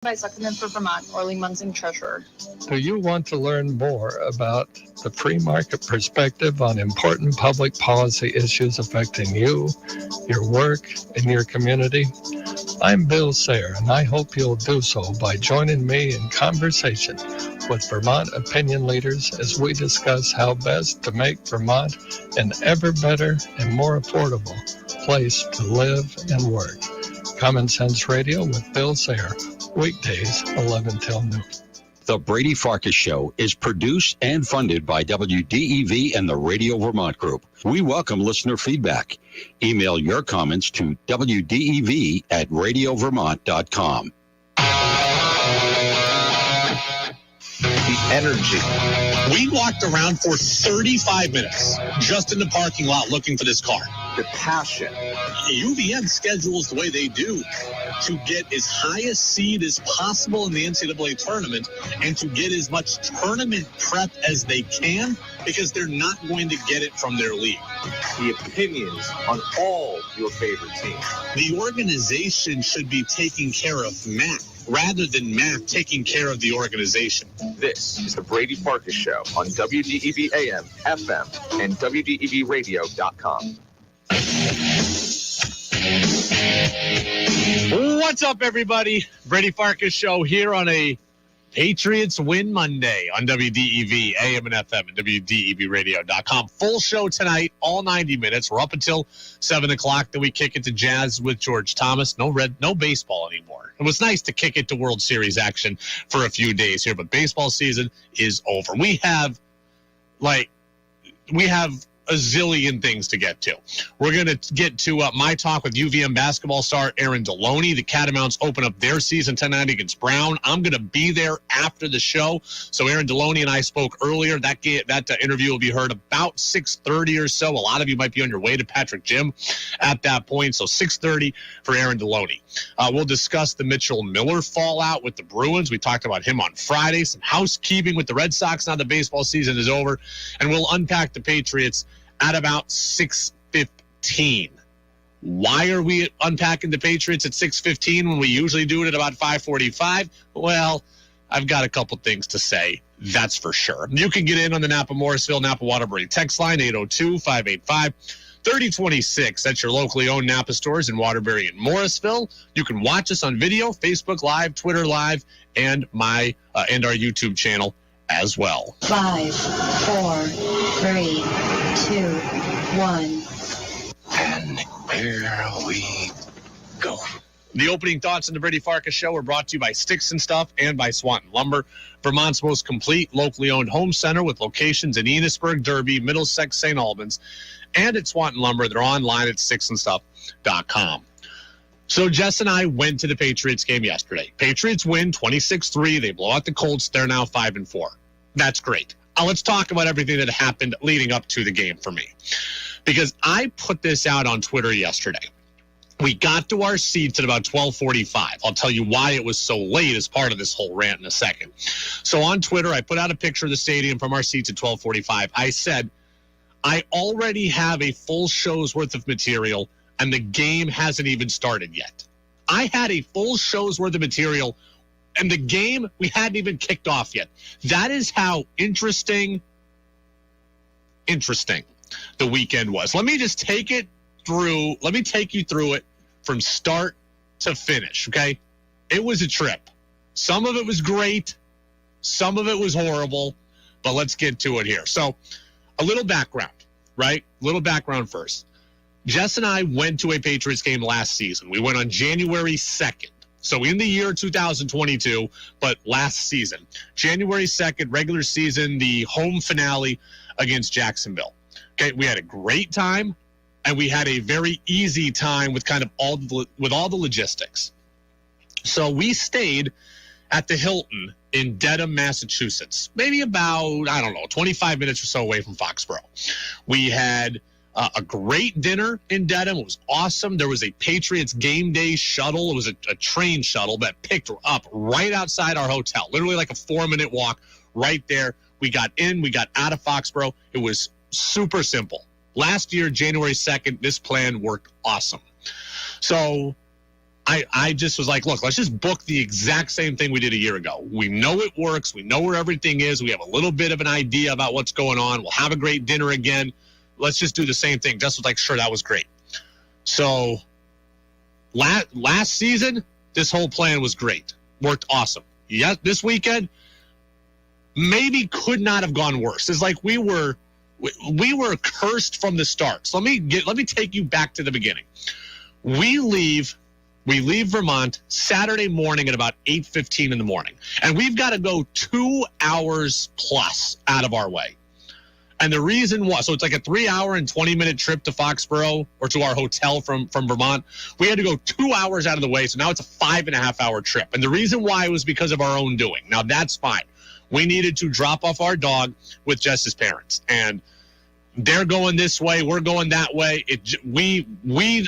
By Zuckerman for Vermont, Orly Munzing, Treasurer. Do you want to learn more about the free market perspective on important public policy issues affecting you, your work, and your community? I'm Bill Sayre, and I hope you'll do so by joining me in conversation with Vermont opinion leaders as we discuss how best to make Vermont an ever better and more affordable place to live and work. Common Sense Radio with Bill Sayre, weekdays 11 till noon. The Brady Farkas Show is produced and funded by WDEV and the Radio Vermont Group. We welcome listener feedback. Email your comments to wdev@radiovermont.com. The energy. We walked around for 35 minutes just in the parking lot looking for this car. The passion. UVM schedules the way they do to get as high a seed as possible in the NCAA tournament and to get as much tournament prep as they can because they're not going to get it from their league. The opinions on all your favorite teams. The organization should be taking care of Matt rather than Matt taking care of the organization. This is the Brady Farkas Show on WDEV AM, FM, and WDEVradio.com. What's up, everybody? Brady Farkas Show here on a Patriots Win Monday on WDEV AM and FM and WDEVradio.com. Full show tonight, all 90 minutes. We're up until 7 o'clock. Then we kick it to Jazz with George Thomas. No baseball anymore. It was nice to kick it to World Series action for a few days here, but baseball season is over. We have a zillion things to get to. We're going to get to my talk with UVM basketball star Aaron Deloney. The Catamounts open up their season tonight against Brown. I'm going to be there after the show. So Aaron Deloney and I spoke earlier. That interview will be heard about 6:30 or so. A lot of you might be on your way to Patrick Gym at that point. So 6:30 for Aaron Deloney. We'll discuss the Mitchell Miller fallout with the Bruins. We talked about him on Friday. Some housekeeping with the Red Sox now the baseball season is over. And we'll unpack the Patriots at about 6:15. Why are we unpacking the Patriots at 6:15 when we usually do it at about 5:45? Well, I've got a couple things to say, that's for sure. You can get in on the Napa-Morrisville, Napa-Waterbury text line, 802-585-3026. That's your locally owned Napa stores in Waterbury and Morrisville. You can watch us on video, Facebook Live, Twitter Live, and our YouTube channel as well. 5, 4, 3, 2, 1. And here we go. The opening thoughts on the Brady Farkas Show are brought to you by Sticks and Stuff and by Swanton Lumber, Vermont's most complete locally owned home center with locations in Enosburg, Derby, Middlesex, St. Albans, and at Swanton Lumber. They're online at sticksandstuff.com. So Jess and I went to the Patriots game yesterday. Patriots win 26-3. They blow out the Colts. They're now 5-4. That's great. Now let's talk about everything that happened leading up to the game for me. Because I put this out on Twitter yesterday. We got to our seats at about 12:45. I'll tell you why it was so late as part of this whole rant in a second. So on Twitter, I put out a picture of the stadium from our seats at 12:45. I said, I already have a full show's worth of material, and the game hasn't even started yet. I had a full show's worth of material, and the game, we hadn't even kicked off yet. That is how interesting the weekend was. Let me take you through it from start to finish, okay? It was a trip. Some of it was great. Some of it was horrible. But let's get to it here. So a little background, right? Little background first. Jess and I went to a Patriots game last season. We went on January 2nd. So in the year 2022, but last season, January 2nd, regular season, the home finale against Jacksonville. Okay, we had a great time, and we had a very easy time with all the logistics. So we stayed at the Hilton in Dedham, Massachusetts, maybe about, 25 minutes or so away from Foxboro. We had a great dinner in Dedham. It was awesome. There was a Patriots game day shuttle. It was a train shuttle that picked her up right outside our hotel, literally like a 4-minute walk right there. We got in, we got out of Foxboro. It was super simple. Last year, January 2nd, this plan worked awesome. So I just was like, look, let's just book the exact same thing we did a year ago. We know it works. We know where everything is. We have a little bit of an idea about what's going on. We'll have a great dinner again. Let's just do the same thing. Jess was like, sure, that was great. So last season, this whole plan was great. Worked awesome. Yeah, this weekend, maybe could not have gone worse. It's like we were cursed from the start. So let me take you back to the beginning. We leave Vermont Saturday morning at about 8:15 in the morning. And we've got to go 2 hours plus out of our way. And the reason was, so it's like a 3-hour and 20-minute trip to Foxboro or to our hotel from Vermont. We had to go 2 hours out of the way, so now it's a 5.5-hour trip. And the reason why was because of our own doing. Now, that's fine. We needed to drop off our dog with Jess's parents. And they're going this way, we're going that way. We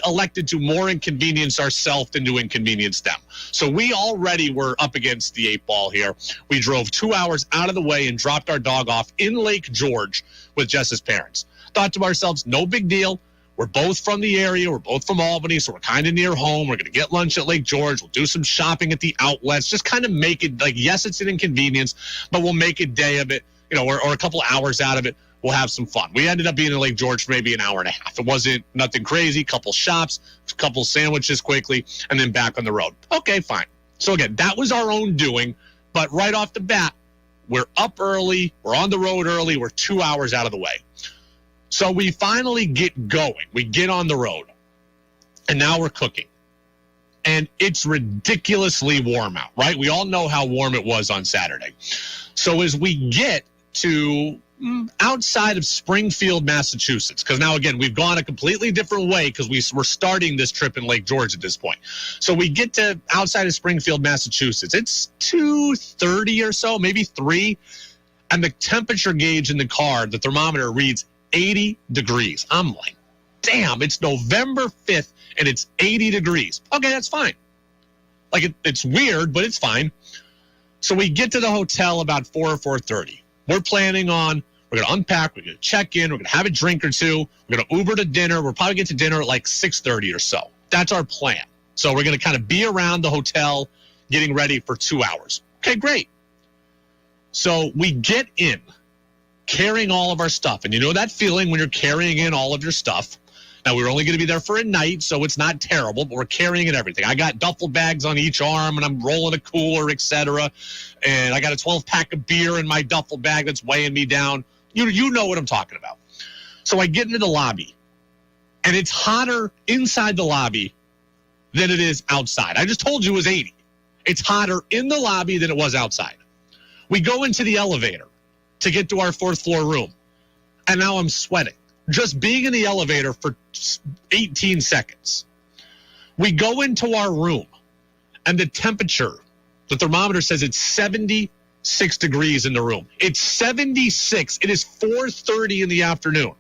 elected to more inconvenience ourselves than to inconvenience them. So we already were up against the 8 ball here. We drove 2 hours out of the way and dropped our dog off in Lake George with Jess's parents. Thought to ourselves, no big deal. We're both from the area. We're both from Albany, so we're kind of near home. We're going to get lunch at Lake George. We'll do some shopping at the outlets. Just kind of make it like, yes, it's an inconvenience, but we'll make a day of it, or a couple hours out of it. We'll have some fun. We ended up being in Lake George for maybe an hour and a half. It wasn't nothing crazy. Couple shops, couple sandwiches quickly, and then back on the road. Okay, fine. So again, that was our own doing. But right off the bat, we're up early. We're on the road early. We're 2 hours out of the way. So we finally get going. We get on the road. And now we're cooking. And it's ridiculously warm out, right? We all know how warm it was on Saturday. So as we get to outside of Springfield, Massachusetts, because now, again, we've gone a completely different way because we're starting this trip in Lake George at this point. So we get to outside of Springfield, Massachusetts. It's 2:30 or so, maybe 3, and the temperature gauge in the car, the thermometer, reads 80 degrees. I'm like, damn, it's November 5th, and it's 80 degrees. Okay, that's fine. Like, it's weird, but it's fine. So we get to the hotel about 4 or 4:30. We're planning on, we're going to unpack, we're going to check in, we're going to have a drink or two, we're going to Uber to dinner. We'll probably get to dinner at like 6:30 or so. That's our plan. So we're going to kind of be around the hotel getting ready for 2 hours. Okay, great. So we get in carrying all of our stuff. And you know that feeling when you're carrying in all of your stuff. Now, we're only going to be there for a night, so it's not terrible, but we're carrying in everything. I got duffel bags on each arm, and I'm rolling a cooler, etc. And I got a 12-pack of beer in my duffel bag that's weighing me down. You know what I'm talking about. So I get into the lobby, and it's hotter inside the lobby than it is outside. I just told you it was 80. It's hotter in the lobby than it was outside. We go into the elevator to get to our 4th floor room, and now I'm sweating. Just being in the elevator for 18 seconds. We go into our room, and the temperature, the thermometer says it's 76 degrees in the room. It's 76. It is 4:30 in the afternoon.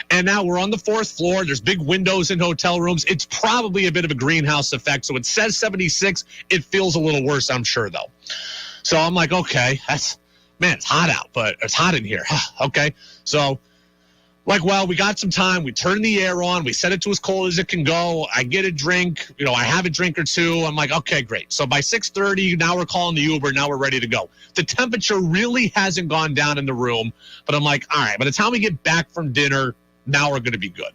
And now we're on the 4th floor. There's big windows in hotel rooms. It's probably a bit of a greenhouse effect. So it says 76. It feels a little worse, I'm sure, though. So I'm like, okay, it's hot out, but it's hot in here. Okay. So, like, well, we got some time. We turn the air on. We set it to as cold as it can go. I get a drink. I have a drink or two. I'm like, okay, great. So by 6:30, now we're calling the Uber. Now we're ready to go. The temperature really hasn't gone down in the room, but I'm like, all right, by the time we get back from dinner, now we're going to be good.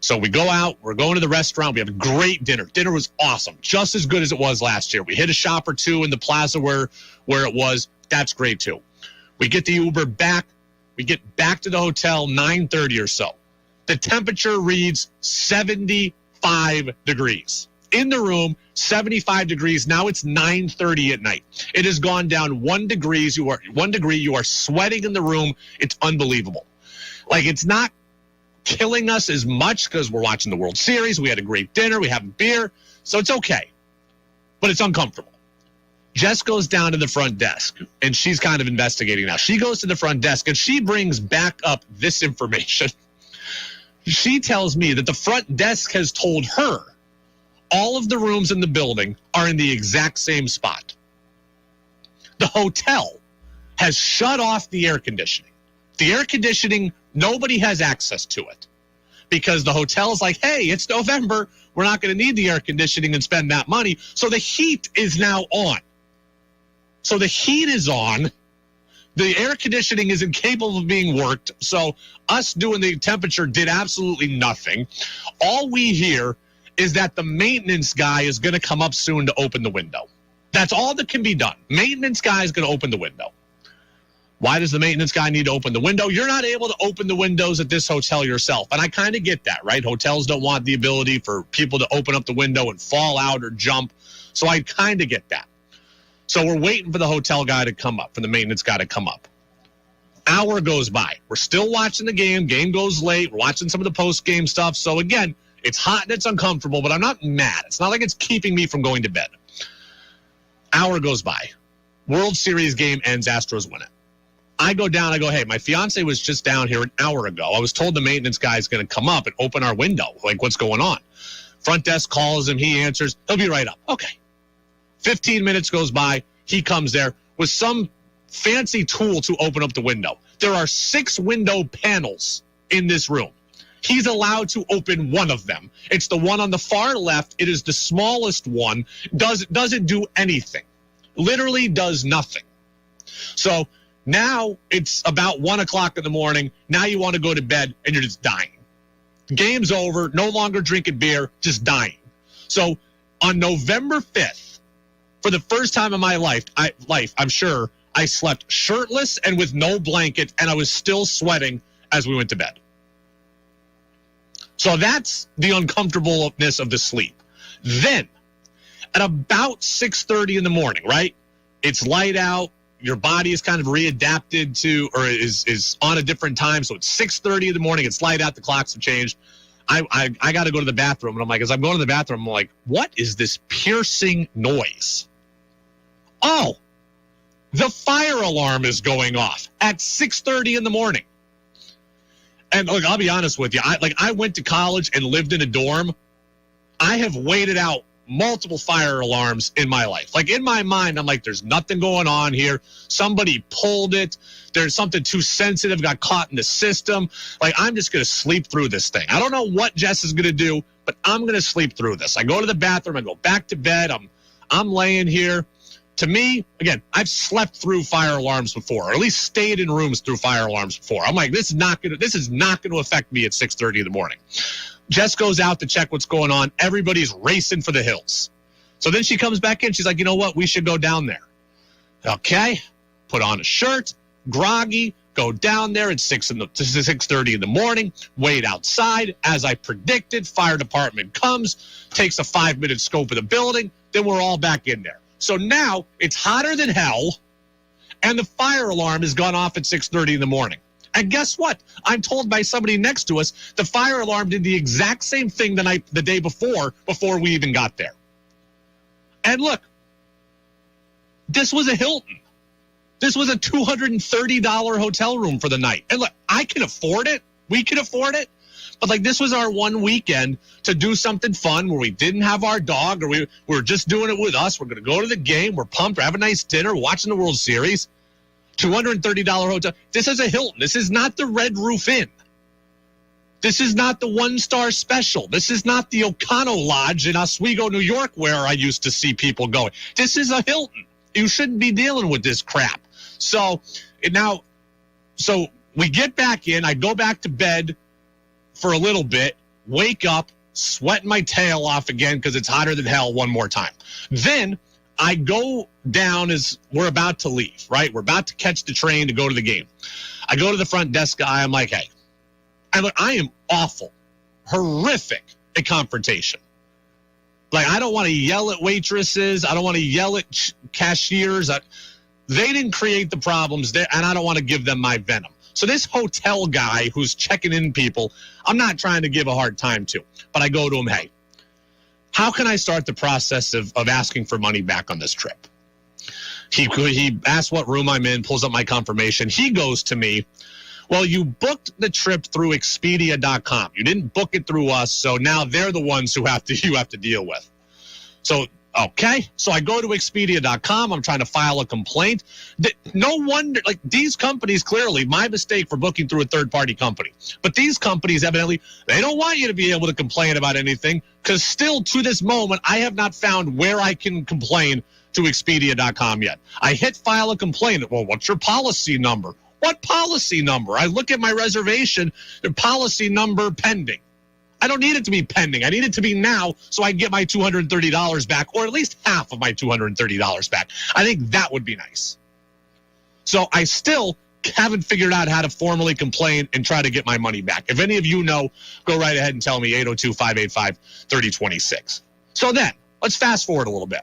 So we go out. We're going to the restaurant. We have a great dinner. Dinner was awesome, just as good as it was last year. We hit a shop or two in the plaza where it was. That's great, too. We get the Uber back. We get back to the hotel 9:30 or so. The temperature reads 75 degrees. In the room, 75 degrees. Now it's 9:30 at night. It has gone down 1 degree. You are sweating in the room. It's unbelievable. Like, it's not killing us as much because we're watching the World Series. We had a great dinner. We have a beer. So it's okay. But it's uncomfortable. Jess goes down to the front desk, and she's kind of investigating now. She goes to the front desk, and she brings back up this information. She tells me that the front desk has told her all of the rooms in the building are in the exact same spot. The hotel has shut off the air conditioning. The air conditioning, nobody has access to it because the hotel's like, hey, it's November. we're not going to need the air conditioning and spend that money. So the heat is now on. So the heat is on. The air conditioning is incapable of being worked. So us doing the temperature did absolutely nothing. All we hear is that the maintenance guy is going to come up soon to open the window. That's all that can be done. Maintenance guy is going to open the window. Why does the maintenance guy need to open the window? You're not able to open the windows at this hotel yourself. And I kind of get that, right? Hotels don't want the ability for people to open up the window and fall out or jump. So I kind of get that. So we're waiting for the hotel guy to come up, for the maintenance guy to come up. Hour goes by. We're still watching the game. Game goes late. We're watching some of the post-game stuff. So again, it's hot and it's uncomfortable, but I'm not mad. It's not like it's keeping me from going to bed. Hour goes by. World Series game ends. Astros win it. I go down. I go, hey, my fiance was just down here an hour ago. I was told the maintenance guy is going to come up and open our window. Like, what's going on? Front desk calls him. He answers. He'll be right up. Okay. 15 minutes goes by. He comes there with some fancy tool to open up the window. There are 6 window panels in this room. He's allowed to open one of them. It's the one on the far left. It is the smallest one. Doesn't do anything. Literally does nothing. So now it's about 1 o'clock in the morning. Now you want to go to bed and you're just dying. Game's over. No longer drinking beer. Just dying. So on November 5th, for the first time in my life, I'm sure, I slept shirtless and with no blanket, and I was still sweating as we went to bed. So that's the uncomfortableness of the sleep. Then, at about 6:30 in the morning, right? It's light out. Your body is kind of readapted to, or is on a different time. So it's 6:30 in the morning. It's light out. The clocks have changed. I got to go to the bathroom. And I'm like, as I'm going to the bathroom, I'm like, what is this piercing noise? Oh, the fire alarm is going off at 6:30 in the morning. And look, I'll be honest with you. I went to college and lived in a dorm. I have waited out multiple fire alarms in my life. Like, in my mind, I'm like, there's nothing going on here. Somebody pulled it. There's something too sensitive, got caught in the system. Like, I'm just going to sleep through this thing. I don't know what Jess is going to do, but I'm going to sleep through this. I go to the bathroom. I go back to bed. I'm laying here. To me, again, I've slept through fire alarms before, or at least stayed in rooms through fire alarms before. I'm like, this is not going to affect me at 6:30 in the morning. Jess goes out to check what's going on. Everybody's racing for the hills. So then she comes back in. She's like, you know what? We should go down there. Okay. Put on a shirt, groggy, go down there at 6:30 in the morning, wait outside. As I predicted, fire department comes, takes a 5-minute scope of the building. Then we're all back in there. So now it's hotter than hell, and the fire alarm has gone off at 6:30 in the morning. And guess what? I'm told by somebody next to us the fire alarm did the exact same thing the day before we even got there. And look, this was a Hilton. This was a $230 hotel room for the night. And look, I can afford it. We can afford it. But like, this was our one weekend to do something fun where we didn't have our dog, or we were just doing it with us. We're going to go to the game. We're pumped. We're having a nice dinner, watching the World Series. $230 hotel. This is a Hilton. This is not the Red Roof Inn. This is not the one-star special. This is not the Ocano Lodge in Oswego, New York, where I used to see people going. This is a Hilton. You shouldn't be dealing with this crap. So we get back in. I go back to bed for a little bit, wake up, sweating my tail off again because it's hotter than hell one more time. Then I go down as we're about to leave, right? We're about to catch the train to go to the game. I go to the front desk guy. I'm like, hey, I am awful, horrific at confrontation. Like, I don't want to yell at waitresses. I don't want to yell at cashiers. They didn't create the problems there, and I don't want to give them my venom. So this hotel guy who's checking in people, I'm not trying to give a hard time to, but I go to him, hey, how can I start the process of asking for money back on this trip? He asks what room I'm in, pulls up my confirmation. He goes to me, well, you booked the trip through Expedia.com. You didn't book it through us, so now they're the ones who you have to deal with. So Okay, so I go to Expedia.com. I'm trying to file a complaint. No wonder, like these companies, clearly, my mistake for booking through a third-party company. But these companies, evidently, they don't want you to be able to complain about anything because still to this moment, I have not found where I can complain to Expedia.com yet. I hit file a complaint. Well, what's your policy number? What policy number? I look at my reservation, the policy number pending. I don't need it to be pending. I need it to be now so I can get my $230 back, or at least half of my $230 back. I think that would be nice. So I still haven't figured out how to formally complain and try to get my money back. If any of you know, go right ahead and tell me, 802-585-3026. So then, let's fast forward a little bit.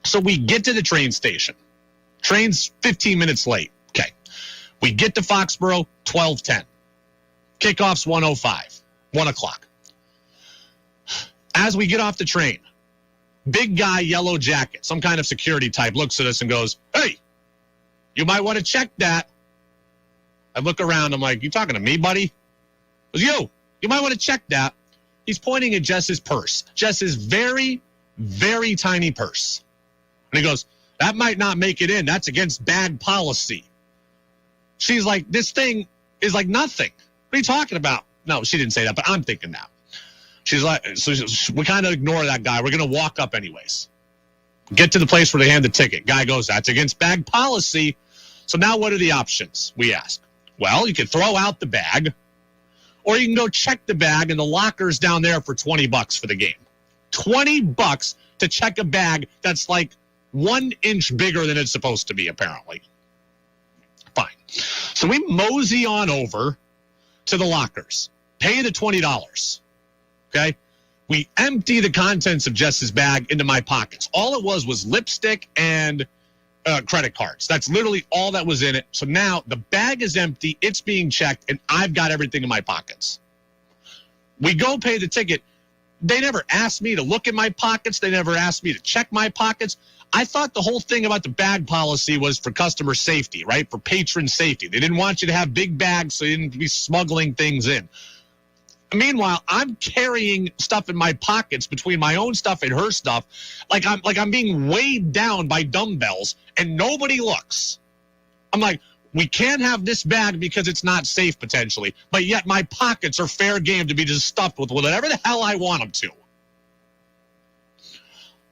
So we get to the train station. Train's 15 minutes late. Okay. We get to Foxboro, 12:10. Kickoff's 1:05. 1 o'clock. As we get off the train, big guy, yellow jacket, some kind of security type, looks at us and goes, "Hey, you might want to check that." I look around. I'm like, "You talking to me, buddy?" It was you. You might want to check that. He's pointing at Jess's purse. Jess's very, very tiny purse. And he goes, "That might not make it in. That's against bag policy." She's like, "This thing is like nothing. What are you talking about?" No, she didn't say that, but I'm thinking that. She's like, so we kind of ignore that guy. We're going to walk up anyways. Get to the place where they hand the ticket. Guy goes, "That's against bag policy." So now what are the options? We ask. Well, you can throw out the bag, or you can go check the bag in the lockers down there for $20 for the game. $20 to check a bag that's like 1 inch bigger than it's supposed to be, apparently. Fine. So we mosey on over to the lockers. Pay the $20, okay? We empty the contents of Jess's bag into my pockets. All it was lipstick and credit cards. That's literally all that was in it. So now the bag is empty, it's being checked, and I've got everything in my pockets. We go pay the ticket. They never asked me to look in my pockets. They never asked me to check my pockets. I thought the whole thing about the bag policy was for customer safety, right? For patron safety. They didn't want you to have big bags so you didn't be smuggling things in. Meanwhile, I'm carrying stuff in my pockets between my own stuff and her stuff, like I'm being weighed down by dumbbells, and nobody looks. I'm like, we can't have this bag because it's not safe potentially, but yet my pockets are fair game to be just stuffed with whatever the hell I want them to.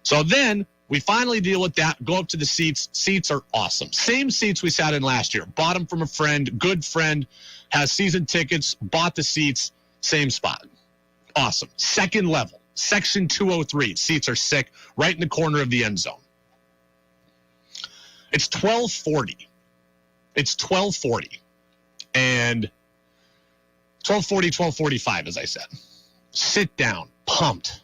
So then we finally deal with that, go up to the seats. Seats are awesome. Same seats we sat in last year. Bought them from a friend, good friend, has season tickets, bought the seats, same spot. Awesome. Second level, section 203. Seats are sick, right in the corner of the end zone. It's 12:40. It's 12:40. And 12:40, 12:45, as I said. Sit down, pumped.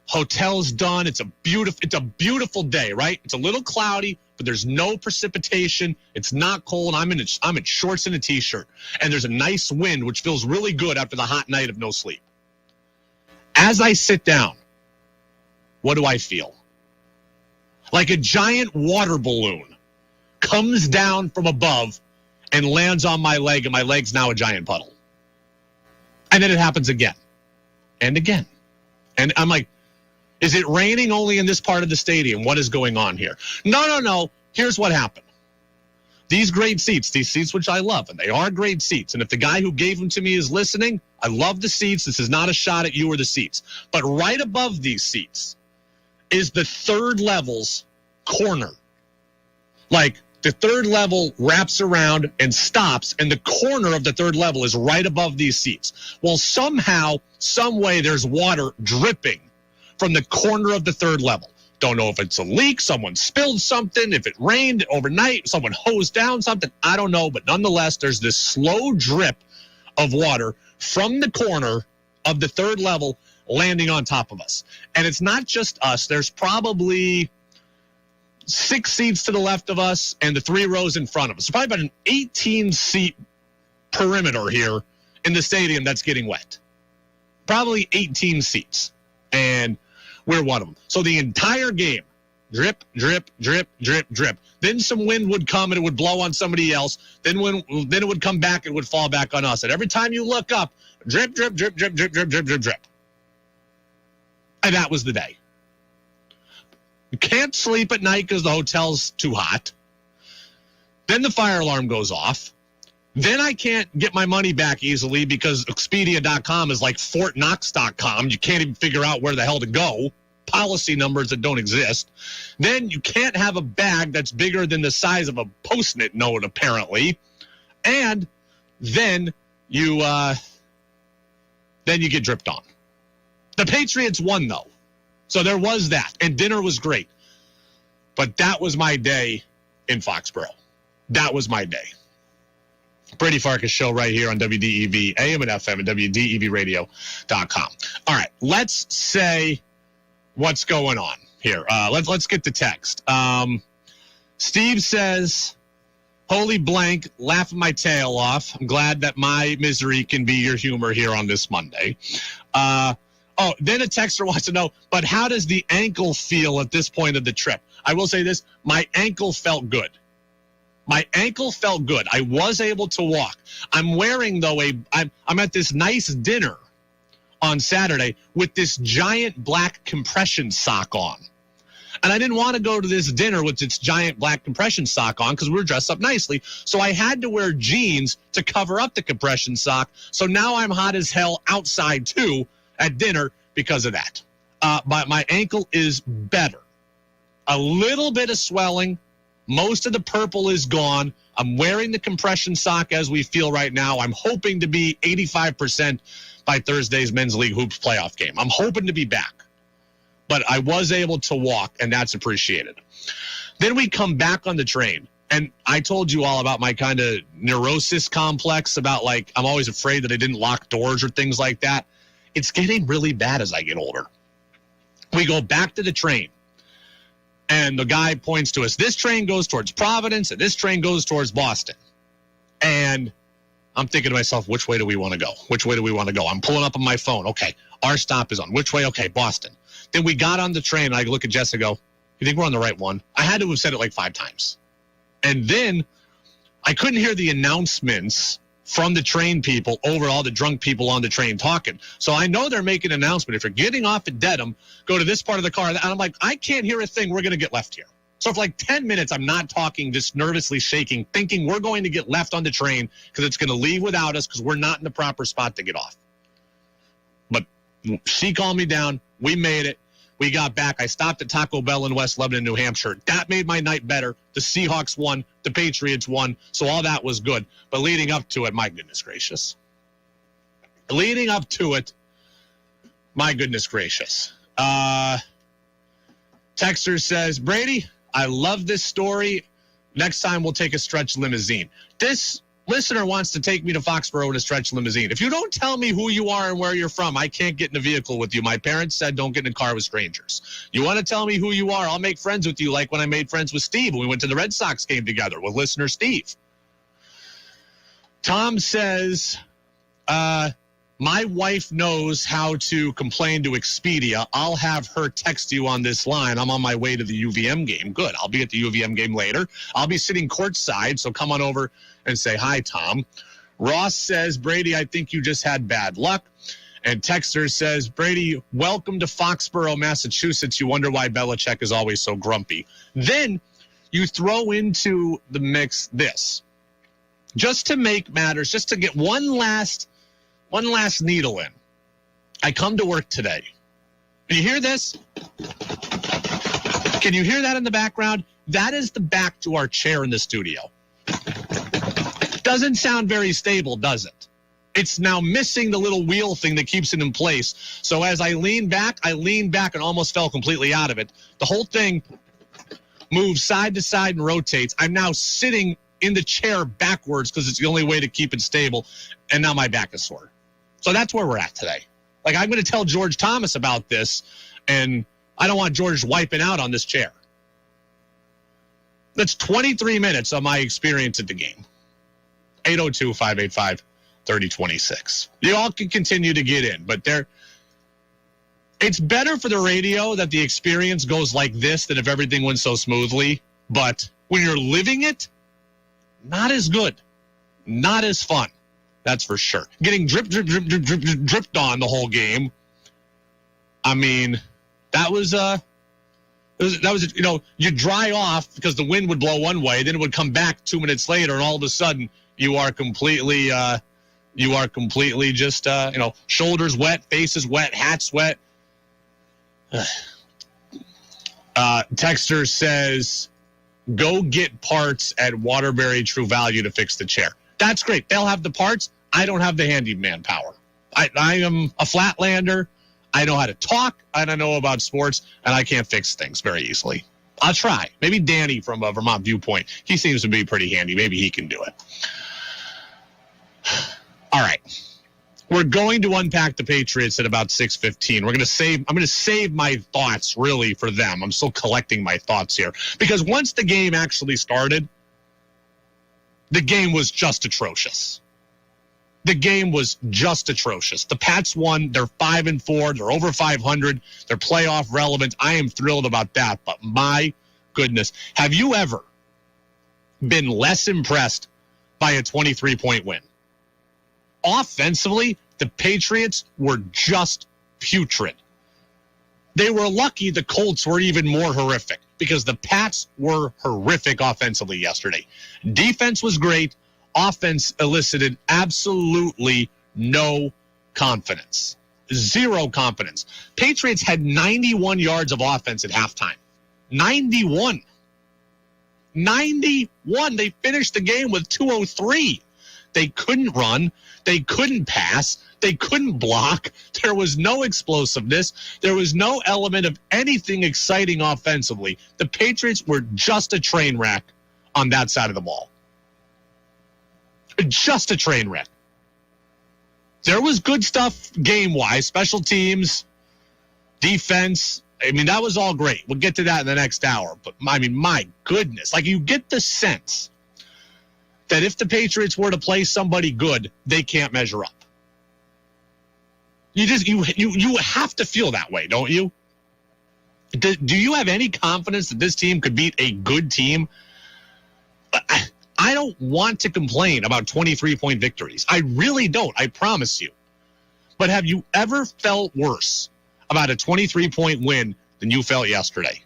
Hotel's done. It's a beautiful day, right? It's a little cloudy, but there's no precipitation. It's not cold. I'm in shorts and a t-shirt, and there's a nice wind, which feels really good after the hot night of no sleep. As I sit down, what do I feel? Like a giant water balloon comes down from above and lands on my leg, and my leg's now a giant puddle. And then it happens again and again. And I'm like, is it raining only in this part of the stadium? What is going on here? No. Here's what happened. These great seats, these seats which I love, and they are great seats. And if the guy who gave them to me is listening, I love the seats. This is not a shot at you or the seats. But right above these seats is the third level's corner. Like the third level wraps around and stops, and the corner of the third level is right above these seats. Well, somehow, some way, there's water dripping from the corner of the third level. Don't know if it's a leak, someone spilled something, if it rained overnight, someone hosed down something, I don't know, but nonetheless, there's this slow drip of water from the corner of the third level landing on top of us. And it's not just us, there's probably 6 seats to the left of us and the 3 rows in front of us. So probably about an 18-seat perimeter here in the stadium that's getting wet. Probably 18 seats. And we're one of them. So the entire game, drip, drip, drip, drip, drip. Then some wind would come and it would blow on somebody else. Then it would come back and it would fall back on us. And every time you look up, drip, drip, drip, drip, drip, drip, drip, drip, drip. And that was the day. You can't sleep at night because the hotel's too hot. Then the fire alarm goes off. Then I can't get my money back easily because Expedia.com is like FortKnox.com. You can't even figure out where the hell to go. Policy numbers that don't exist. Then you can't have a bag that's bigger than the size of a Post-it note, apparently. And then you get dripped on. The Patriots won, though. So there was that. And dinner was great. But that was my day in Foxboro. That was my day. Brady Farkas show right here on WDEV, AM and FM, and WDEVradio.com. All right, let's say what's going on here. Let's get the text. Steve says, holy blank, laughing my tail off. I'm glad that my misery can be your humor here on this Monday. Then a texter wants to know, but how does the ankle feel at this point of the trip? I will say this, my ankle felt good. My ankle felt good. I was able to walk. I'm wearing, though, I'm at this nice dinner on Saturday with this giant black compression sock on. And I didn't want to go to this dinner with its giant black compression sock on because we were dressed up nicely. So I had to wear jeans to cover up the compression sock. So now I'm hot as hell outside, too, at dinner because of that. My ankle is better. A little bit of swelling. Most of the purple is gone. I'm wearing the compression sock as we feel right now. I'm hoping to be 85% by Thursday's Men's League Hoops playoff game. I'm hoping to be back. But I was able to walk, and that's appreciated. Then we come back on the train, and I told you all about my kind of neurosis complex about, like, I'm always afraid that I didn't lock doors or things like that. It's getting really bad as I get older. We go back to the train. And the guy points to us, this train goes towards Providence, and this train goes towards Boston. And I'm thinking to myself, which way do we want to go? Which way do we want to go? I'm pulling up on my phone. Okay, our stop is on. Which way? Okay, Boston. Then we got on the train, and I look at Jess and go, you think we're on the right one? I had to have said it like 5 times. And then I couldn't hear the announcements from the train people over all the drunk people on the train talking. So I know they're making an announcement. If you're getting off at Dedham, go to this part of the car. And I'm like, I can't hear a thing. We're going to get left here. So for like 10 minutes, I'm not talking, just nervously shaking, thinking we're going to get left on the train because it's going to leave without us because we're not in the proper spot to get off. But she calmed me down. We made it. We got back. I stopped at Taco Bell in West Lebanon, New Hampshire. That made my night better. The Seahawks won. The Patriots won. So all that was good. But leading up to it, my goodness gracious. Leading up to it, my goodness gracious. Texter says, Brady, I love this story. Next time we'll take a stretch limousine. This listener wants to take me to Foxboro in a stretch limousine. If you don't tell me who you are and where you're from, I can't get in a vehicle with you. My parents said don't get in a car with strangers. You want to tell me who you are, I'll make friends with you like when I made friends with Steve when we went to the Red Sox game together with listener Steve. Tom says, my wife knows how to complain to Expedia. I'll have her text you on this line. I'm on my way to the UVM game. Good. I'll be at the UVM game later. I'll be sitting courtside, so come on over and say hi, Tom. Ross says, Brady, I think you just had bad luck. And Texter says, Brady, welcome to Foxboro, Massachusetts. You wonder why Belichick is always so grumpy. Then you throw into the mix this. Just to make matters, just to get one last needle in. I come to work today. Can you hear this? Can you hear that in the background? That is the back to our chair in the studio. Doesn't sound very stable, does it? It's now missing the little wheel thing that keeps it in place. So as I lean back and almost fell completely out of it. The whole thing moves side to side and rotates. I'm now sitting in the chair backwards because it's the only way to keep it stable. And now my back is sore. So that's where we're at today. Like, I'm going to tell George Thomas about this, and I don't want George wiping out on this chair. That's 23 minutes of my experience at the game. 802-585-3026. You all can continue to get in, but it's better for the radio that the experience goes like this than if everything went so smoothly. But when you're living it, not as good, not as fun. That's for sure. Getting dripped on the whole game. I mean, that was That was, you dry off because the wind would blow one way, then it would come back 2 minutes later, and all of a sudden you are completely just, shoulders wet, faces wet, hats wet. Texter says, go get parts at Waterbury True Value to fix the chair. That's great. They'll have the parts. I don't have the handyman power. I am a flatlander. I know how to talk, and I know about sports, and I can't fix things very easily. I'll try. Maybe Danny from Vermont Viewpoint. He seems to be pretty handy. Maybe he can do it. All right. We're going to unpack the Patriots at about 6:15. I'm going to save my thoughts really for them. I'm still collecting my thoughts here because once the game actually started, the game was just atrocious. The game was just atrocious. The Pats won. They're 5-4. They're over 500. They're playoff relevant. I am thrilled about that. But my goodness, have you ever been less impressed by a 23-point win? Offensively, the Patriots were just putrid. They were lucky the Colts were even more horrific because the Pats were horrific offensively yesterday. Defense was great. Offense elicited absolutely no confidence. Zero confidence. Patriots had 91 yards of offense at halftime. 91. They finished the game with 203. They couldn't run. They couldn't pass. They couldn't block. There was no explosiveness. There was no element of anything exciting offensively. The Patriots were just a train wreck on that side of the ball. Just a train wreck. There was good stuff game-wise, special teams, defense. I mean, that was all great. We'll get to that in the next hour. But, I mean, my goodness. Like, you get the sense that if the Patriots were to play somebody good, they can't measure up. You have to feel that way, don't you? Do you have any confidence that this team could beat a good team? I don't want to complain about 23-point victories. I really don't. I promise you. But have you ever felt worse about a 23-point win than you felt yesterday?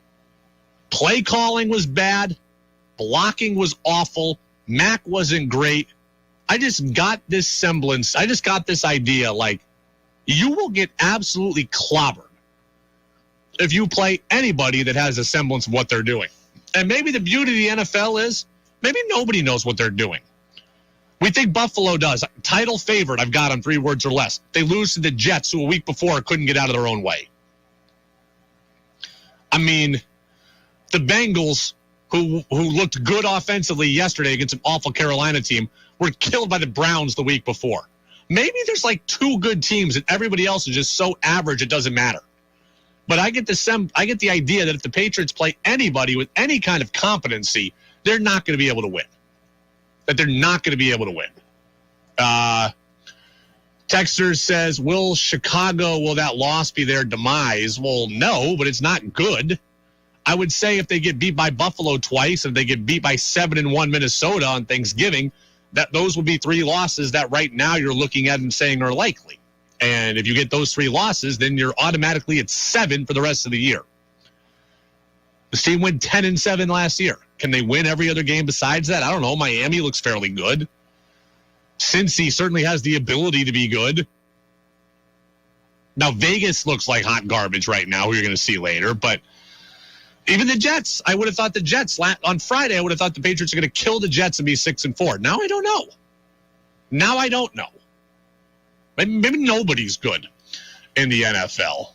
Play calling was bad. Blocking was awful. Mac wasn't great. I just got this semblance. I just got this idea like you will get absolutely clobbered if you play anybody that has a semblance of what they're doing. And maybe the beauty of the NFL is maybe nobody knows what they're doing. We think Buffalo does. Title favorite, I've got them 3 words or less. They lose to the Jets, who a week before couldn't get out of their own way. I mean, the Bengals, who looked good offensively yesterday against an awful Carolina team, were killed by the Browns the week before. Maybe there's like 2 good teams and everybody else is just so average it doesn't matter. But I get the idea that if the Patriots play anybody with any kind of competency, they're not going to be able to win. That they're not going to be able to win. Texter says, will that loss be their demise? Well, no, but it's not good. I would say if they get beat by Buffalo twice, if they get beat by 7-1 Minnesota on Thanksgiving, that those would be 3 losses that right now you're looking at and saying are likely. And if you get those 3 losses, then you're automatically at 7 for the rest of the year. This team went 10-7 last year. Can they win every other game besides that? I don't know. Miami looks fairly good. Cincy certainly has the ability to be good. Now, Vegas looks like hot garbage right now, who you're going to see later. But even the Jets, I would have thought the Jets, on Friday, I would have thought the Patriots are going to kill the Jets and be 6-4. Now I don't know. Maybe nobody's good in the NFL.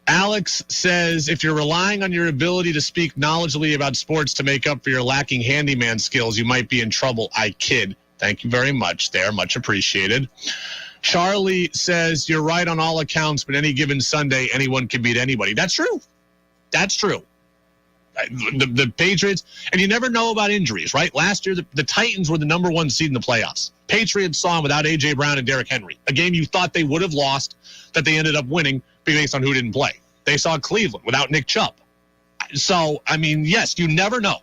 Alex says, if you're relying on your ability to speak knowledgeably about sports to make up for your lacking handyman skills, you might be in trouble. I kid. Thank you very much there. Much appreciated. Charlie says, you're right on all accounts, but any given Sunday, anyone can beat anybody. That's true. The Patriots, and you never know about injuries, right? Last year, the Titans were the number 1 seed in the playoffs. Patriots saw them without A.J. Brown and Derrick Henry, a game you thought they would have lost that they ended up winning based on who didn't play. They saw Cleveland without Nick Chubb. So, I mean, yes, you never know.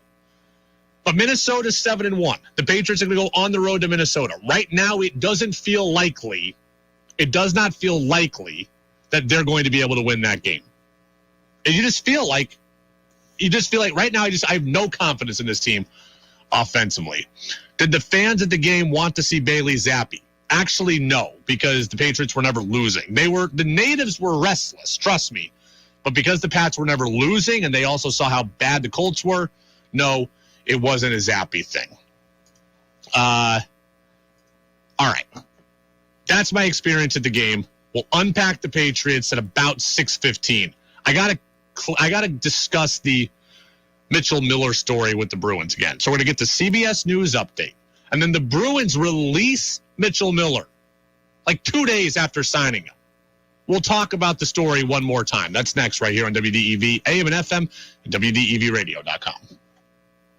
But Minnesota's 7-1. The Patriots are going to go on the road to Minnesota. Right now, it doesn't feel likely. It does not feel likely that they're going to be able to win that game. And you just feel like right now I have no confidence in this team offensively. Did the fans at the game want to see Bailey Zappi? Actually, no, because the Patriots were never losing. The natives were restless, trust me. But because the Pats were never losing and they also saw how bad the Colts were, no, it wasn't a Zappi thing. All right. That's my experience at the game. We'll unpack the Patriots at about 6:15. I gotta discuss the Mitchell Miller story with the Bruins again. So we're going to get the CBS News update. And then the Bruins release Mitchell Miller like 2 days after signing him. We'll talk about the story one more time. That's next right here on WDEV, AM and FM, and WDEVradio.com.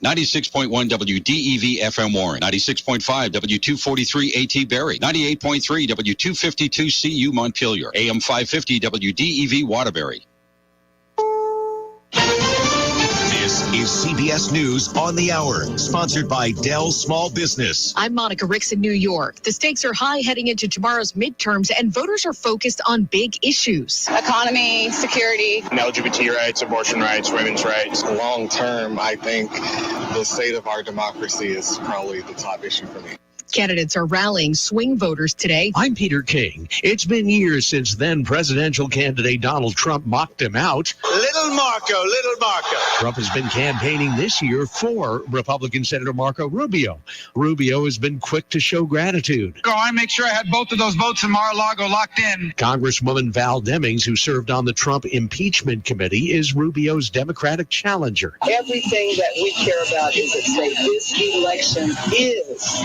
96.1 WDEV FM Warren, 96.5 W243 AT Barrie, 98.3 W252 CU Montpelier, AM 550 WDEV Waterbury. Is CBS News on the Hour, sponsored by Dell Small Business. I'm Monica Ricks in New York. The stakes are high heading into tomorrow's midterms, and voters are focused on big issues. Economy, security, LGBT rights, abortion rights, women's rights. Long term, I think the state of our democracy is probably the top issue for me. Candidates are rallying swing voters today. I'm Peter King. It's been years since then presidential candidate Donald Trump mocked him out. Little Marco. Trump has been campaigning this year for Republican Senator Marco Rubio. Rubio has been quick to show gratitude. I make sure I had both of those votes in Mar-a-Lago locked in. Congresswoman Val Demings, who served on the Trump impeachment committee, is Rubio's Democratic challenger. Everything that we care about is at stake. This election is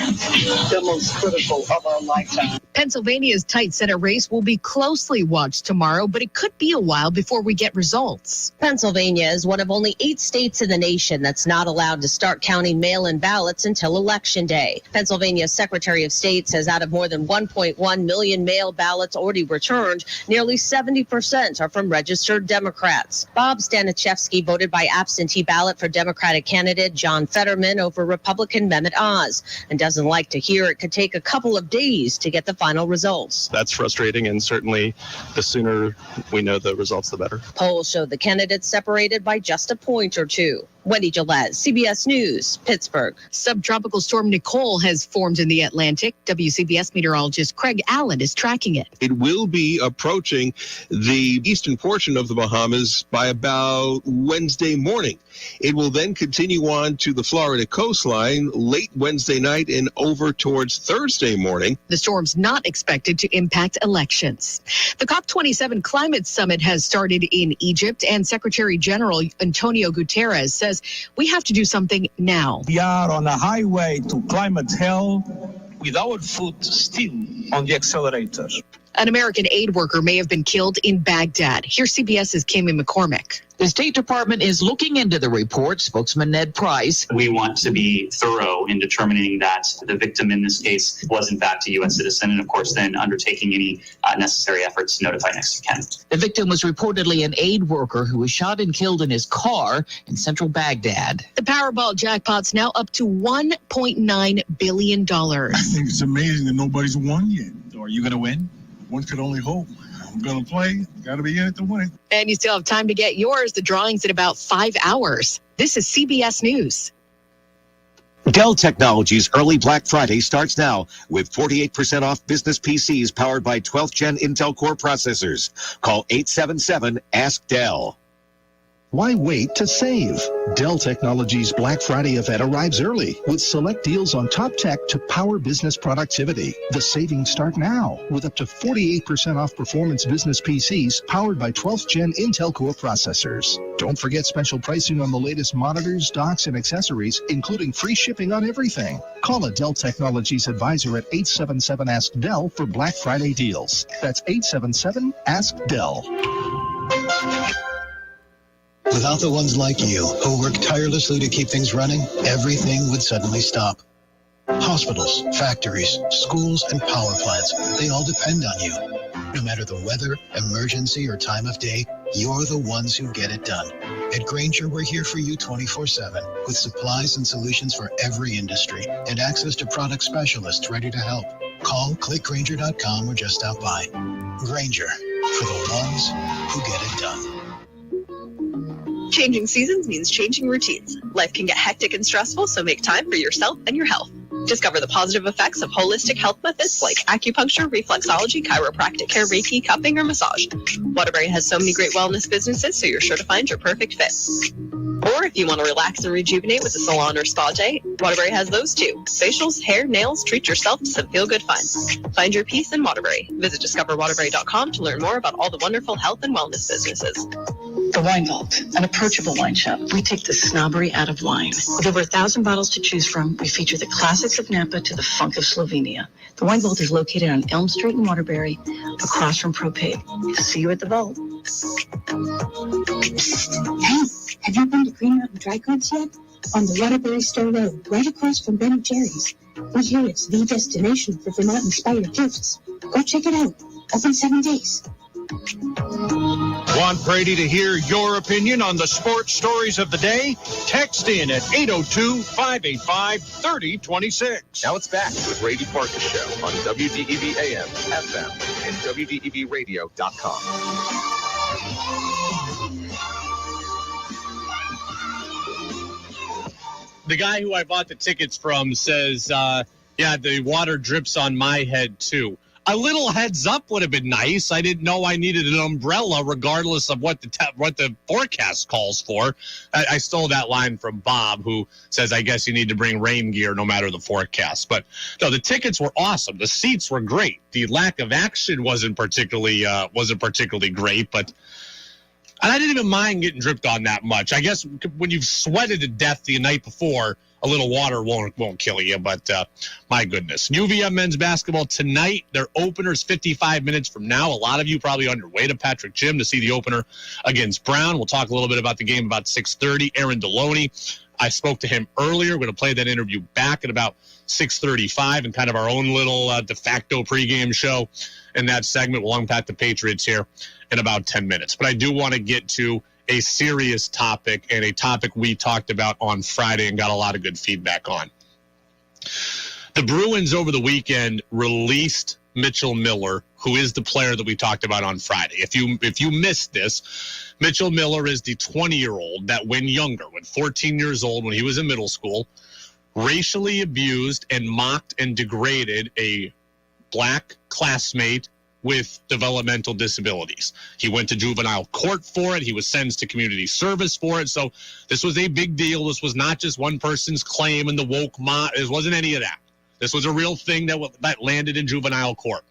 the most critical of our lifetime. Pennsylvania's tight Senate race will be closely watched tomorrow, but it could be a while before we get results. Pennsylvania is one of only 8 states in the nation that's not allowed to start counting mail-in ballots until Election Day. Pennsylvania's Secretary of State says out of more than 1.1 million mail ballots already returned, nearly 70% are from registered Democrats. Bob Staniszewski voted by absentee ballot for Democratic candidate John Fetterman over Republican Mehmet Oz and doesn't like to hear it could take a couple of days to get the final results. That's frustrating, and certainly the sooner we know the results, the better. Polls showed the candidates separated by just a point or two. Wendy Gillette, CBS News, Pittsburgh. Subtropical storm Nicole has formed in the Atlantic. WCBS meteorologist Craig Allen is tracking it. It will be approaching the eastern portion of the Bahamas by about Wednesday morning. It will then continue on to the Florida coastline late Wednesday night and over towards Thursday morning. The storm's not expected to impact elections. The COP27 climate summit has started in Egypt, and Secretary General Antonio Guterres says we have to do something now. We are on a highway to climate hell with our foot still on the accelerator. An American aid worker may have been killed in Baghdad. Here's CBS's Kami McCormick. The State Department is looking into the report. Spokesman Ned Price. We want to be thorough in determining that the victim in this case was in fact a U.S. citizen, and of course then undertaking any necessary efforts to notify next of kin. The victim was reportedly an aid worker who was shot and killed in his car in central Baghdad. The Powerball jackpot's now up to $1.9 billion. I think it's amazing that nobody's won yet. So are you going to win? One could only hope. I'm going to play. Got to be in it to win. And you still have time to get yours. The drawing's in about 5 hours. This is CBS News. Dell Technologies Early Black Friday starts now with 48% off business PCs powered by 12th Gen Intel Core processors. Call 877-ASK-DELL. Why wait to save? Dell Technologies Black Friday event arrives early with select deals on top tech to power business productivity. The savings start now with up to 48% off performance business PCs powered by 12th Gen Intel Core processors. Don't forget special pricing on the latest monitors, docks, and accessories, including free shipping on everything. Call a Dell Technologies advisor at 877-ASK-DELL for Black Friday deals. That's 877-ASK-DELL. Without the ones like you, who work tirelessly to keep things running, everything would suddenly stop. Hospitals, factories, schools, and power plants, they all depend on you. No matter the weather, emergency, or time of day, you're the ones who get it done. At Grainger, we're here for you 24/7, with supplies and solutions for every industry, and access to product specialists ready to help. Call, click Grainger.com, or just stop by. Grainger, for the ones who get it done. Changing seasons means changing routines. Life can get hectic and stressful, so make time for yourself and your health. Discover the positive effects of holistic health methods like acupuncture, reflexology, chiropractic care, Reiki, cupping, or massage. Waterbury has so many great wellness businesses, so you're sure to find your perfect fit. Or if you want to relax and rejuvenate with a salon or spa day, Waterbury has those too. Facials, hair, nails, treat yourself to some feel-good fun. Find your peace in Waterbury. Visit discoverwaterbury.com to learn more about all the wonderful health and wellness businesses. The Wine Vault, an approachable wine shop. We take the snobbery out of wine. With over 1,000 bottles to choose from, we feature the classics of Napa to the funk of Slovenia. The Wine Vault is located on Elm Street in Waterbury, across from Propane. See you at the vault. Hey, have you been to Green Mountain Dry Goods yet? On the Waterbury Store Road, right across from Ben & Jerry's. We hear it's the destination for Vermont-inspired gifts. Go check it out. Open 7 days. Want Brady to hear your opinion on the sports stories of the day? Text in at 802-585-3026. Now it's back to the Brady Farkas Show on WDEV AM, FM, and WDEVradio.com. The guy who I bought the tickets from says, the water drips on my head too. A little heads up would have been nice. I didn't know I needed an umbrella regardless of what the forecast calls for. I stole that line from Bob, who says, I guess you need to bring rain gear no matter the forecast. But no, the tickets were awesome. The seats were great. The lack of action wasn't particularly great, but and I didn't even mind getting dripped on that much. I guess when you've sweated to death the night before, a little water won't kill you, but my goodness. UVM men's basketball tonight. Their opener's 55 minutes from now. A lot of you probably on your way to Patrick Gym to see the opener against Brown. We'll talk a little bit about the game about 6:30. Aaron Deloney, I spoke to him earlier. We're going to play that interview back at about 6:35 and kind of our own little de facto pregame show in that segment. We'll unpack the Patriots here in about 10 minutes. But I do want to get to a serious topic and a topic we talked about on Friday and got a lot of good feedback on. The Bruins over the weekend released Mitchell Miller, who is the player that we talked about on Friday. If you missed this, Mitchell Miller is the 20-year-old that when 14 years old, when he was in middle school, racially abused and mocked and degraded a black classmate with developmental disabilities. He went to juvenile court for it. He was sentenced to community service for it. So this was a big deal. This was not just one person's claim in the woke mob. It wasn't any of that. This was a real thing that landed in juvenile court.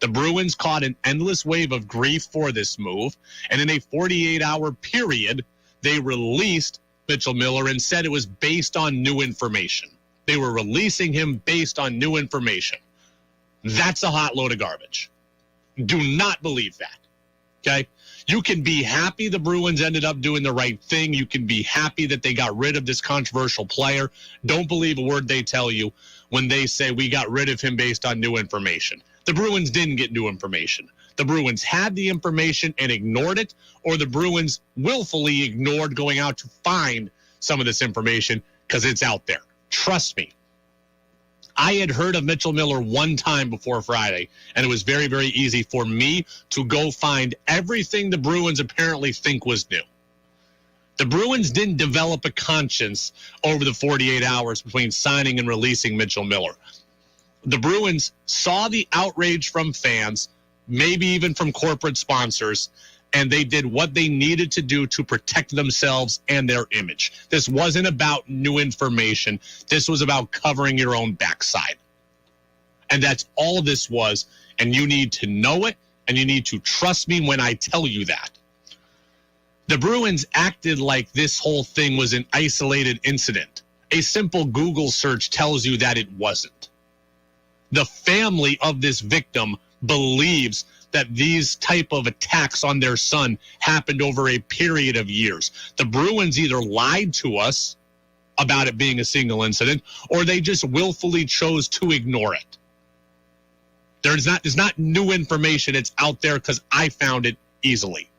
The Bruins caught an endless wave of grief for this move, and in a 48-hour period, they released Mitchell Miller and said it was based on new information. They were releasing him based on new information. That's a hot load of garbage. Do not believe that, okay? You can be happy the Bruins ended up doing the right thing. You can be happy that they got rid of this controversial player. Don't believe a word they tell you when they say we got rid of him based on new information. The Bruins didn't get new information. The Bruins had the information and ignored it, or the Bruins willfully ignored going out to find some of this information because it's out there. Trust me. I had heard of Mitchell Miller one time before Friday, and it was very, very easy for me to go find everything the Bruins apparently think was new. The Bruins didn't develop a conscience over the 48 hours between signing and releasing Mitchell Miller. The Bruins saw the outrage from fans, maybe even from corporate sponsors, and they did what they needed to do to protect themselves and their image. This wasn't about new information. This was about covering your own backside. And that's all this was, and you need to know it, and you need to trust me when I tell you that. The Bruins acted like this whole thing was an isolated incident. A simple Google search tells you that it wasn't. The family of this victim believes that these type of attacks on their son happened over a period of years. The Bruins either lied to us about it being a single incident, or they just willfully chose to ignore it. There's not new information. It's out there because I found it easily.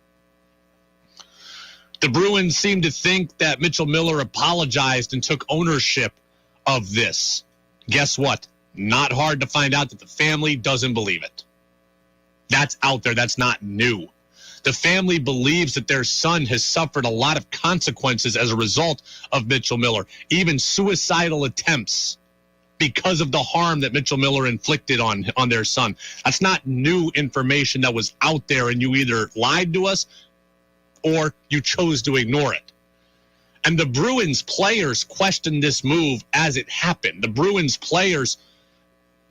The Bruins seem to think that Mitchell Miller apologized and took ownership of this. Guess what? Not hard to find out that the family doesn't believe it. That's out there. That's not new. The family believes that their son has suffered a lot of consequences as a result of Mitchell Miller, even suicidal attempts because of the harm that Mitchell Miller inflicted on their son. That's not new information that was out there, and you either lied to us or you chose to ignore it. And the Bruins players questioned this move as it happened. The Bruins players,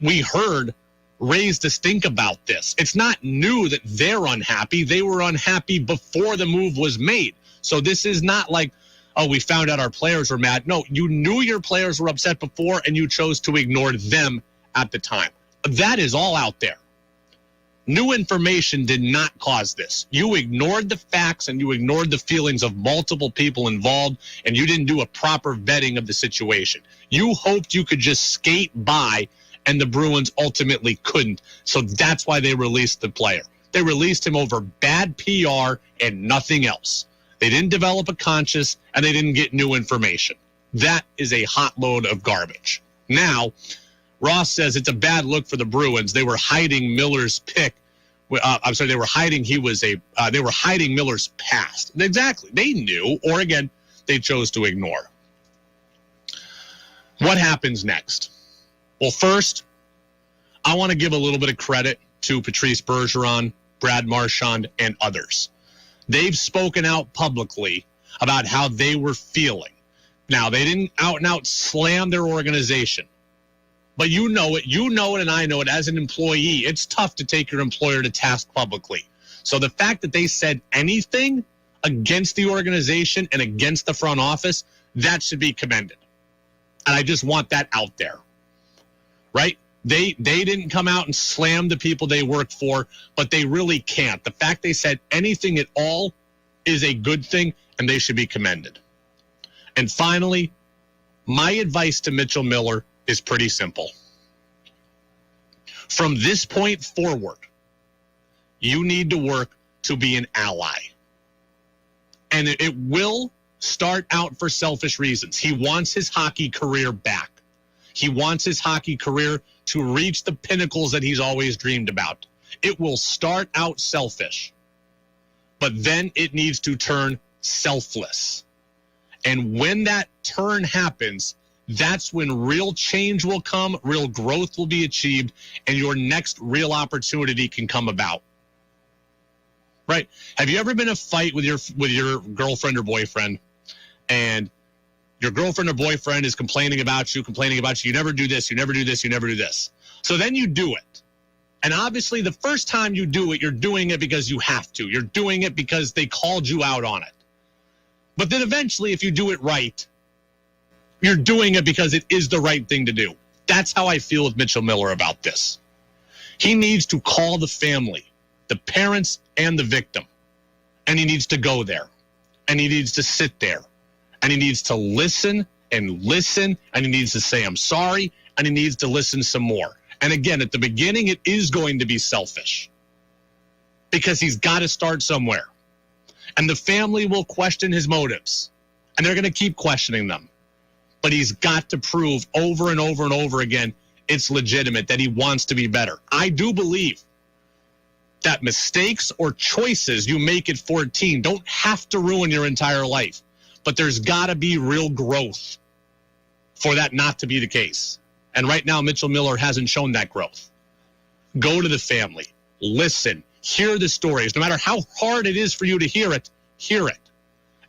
we heard, raised a stink about this. It's not new that they're unhappy. They were unhappy before the move was made. So this is not like, oh, we found out our players were mad. No, you knew your players were upset before, and you chose to ignore them at the time. That is all out there. New information did not cause this. You ignored the facts, and you ignored the feelings of multiple people involved, and you didn't do a proper vetting of the situation. You hoped you could just skate by, and the Bruins ultimately couldn't. So that's why they released the player. They released him over bad PR and nothing else. They didn't develop a conscience, and they didn't get new information. That is a hot load of garbage. Now, Ross says it's a bad look for the Bruins. They were hiding Miller's pick. They were hiding they were hiding Miller's past. Exactly. They knew, or again, they chose to ignore. What happens next? Well, first, I want to give a little bit of credit to Patrice Bergeron, Brad Marchand, and others. They've spoken out publicly about how they were feeling. Now, they didn't out and out slam their organization, but you know it, and I know it as an employee. It's tough to take your employer to task publicly. So the fact that they said anything against the organization and against the front office, that should be commended. And I just want that out there. Right? They didn't come out and slam the people they work for, but they really can't. The fact they said anything at all is a good thing, and they should be commended. And finally, my advice to Mitchell Miller is pretty simple. From this point forward, you need to work to be an ally. And it will start out for selfish reasons. He wants his hockey career back. He wants his hockey career to reach the pinnacles that he's always dreamed about. It will start out selfish, but then it needs to turn selfless. And when that turn happens, that's when real change will come, real growth will be achieved, and your next real opportunity can come about. Right? Have you ever been in a fight with your girlfriend or boyfriend, and your girlfriend or boyfriend is complaining about you, you never do this, you never do this, you never do this. So then you do it. And obviously the first time you do it, you're doing it because you have to. You're doing it because they called you out on it. But then eventually, if you do it right, you're doing it because it is the right thing to do. That's how I feel with Mitchell Miller about this. He needs to call the family, the parents and the victim. And he needs to go there. And he needs to sit there. And he needs to listen, and he needs to say, I'm sorry, and he needs to listen some more. And again, at the beginning, it is going to be selfish because he's got to start somewhere. And the family will question his motives, and they're going to keep questioning them. But he's got to prove over and over and over again it's legitimate, that he wants to be better. I do believe that mistakes or choices you make at 14 don't have to ruin your entire life. But there's got to be real growth for that not to be the case. And right now, Mitchell Miller hasn't shown that growth. Go to the family. Listen. Hear the stories. No matter how hard it is for you to hear it.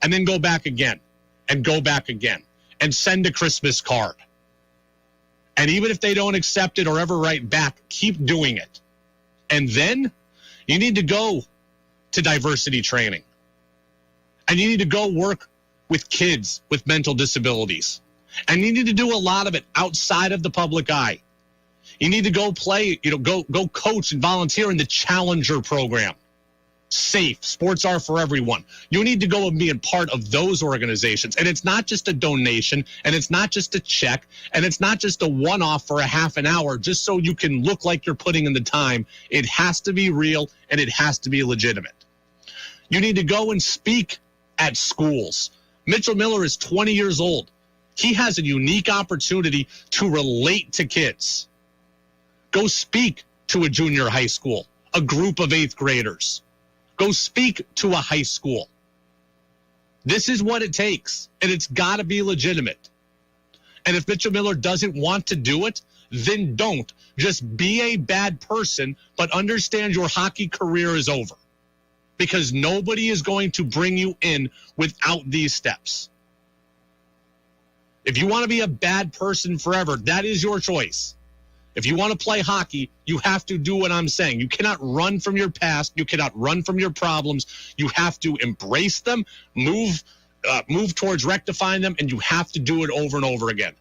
And then go back again. And go back again. And send a Christmas card. And even if they don't accept it or ever write back, keep doing it. And then you need to go to diversity training. And you need to go work with kids with mental disabilities. And you need to do a lot of it outside of the public eye. You need to go play, go coach and volunteer in the Challenger program. Safe. Sports are for everyone. You need to go and be a part of those organizations. And it's not just a donation, and it's not just a check, and it's not just a one-off for a half an hour just so you can look like you're putting in the time. It has to be real, and it has to be legitimate. You need to go and speak at schools. Mitchell Miller is 20 years old. He has a unique opportunity to relate to kids. Go speak to a junior high school, a group of 8th graders. Go speak to a high school. This is what it takes, and it's got to be legitimate. And if Mitchell Miller doesn't want to do it, then don't. Just be a bad person, but understand your hockey career is over. Because nobody is going to bring you in without these steps. If you want to be a bad person forever, that is your choice. If you want to play hockey, you have to do what I'm saying. You cannot run from your past. You cannot run from your problems. You have to embrace them, move towards rectifying them, and you have to do it over and over again.